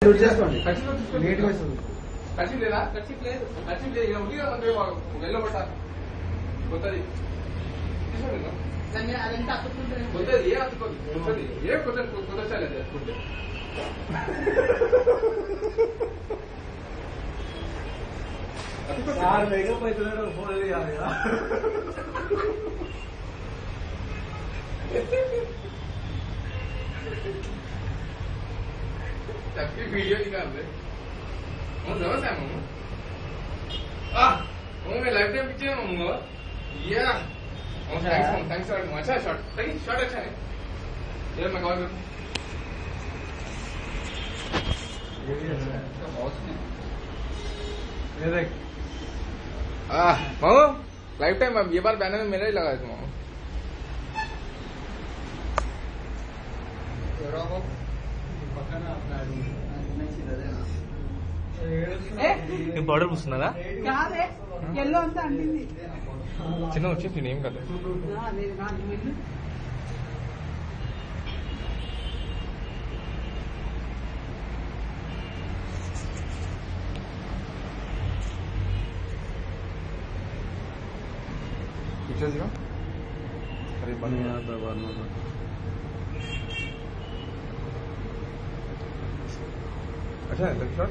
లేదా ఖర్చు లేదు ఇక ఉంది కదా అంటే వెళ్ళబట్టాలి కొత్తది కొత్తది ఏ అతుకోదు కొత్తది ఏ కొత్త కొత్త స్టైల్ అది అతుకుంటే सबकी वीडियो निकाल दे नमस्ते मामू मैं लाइफ टाइम पिक्चर मामू या थैंक्स शॉट अच्छा शॉट सही शॉट अच्छा है ये मैं कॉल करूँ मामू लाइफ टाइम अब ये बार बैनर मेरा ही लगा मामू పౌడర్ పూస్తున్నారా ఎల్లో అంతా అంటింది చిన్న వచ్చేసి ఏం కదా पिक्चर्स का अरे बढ़िया था अच्छा है शॉट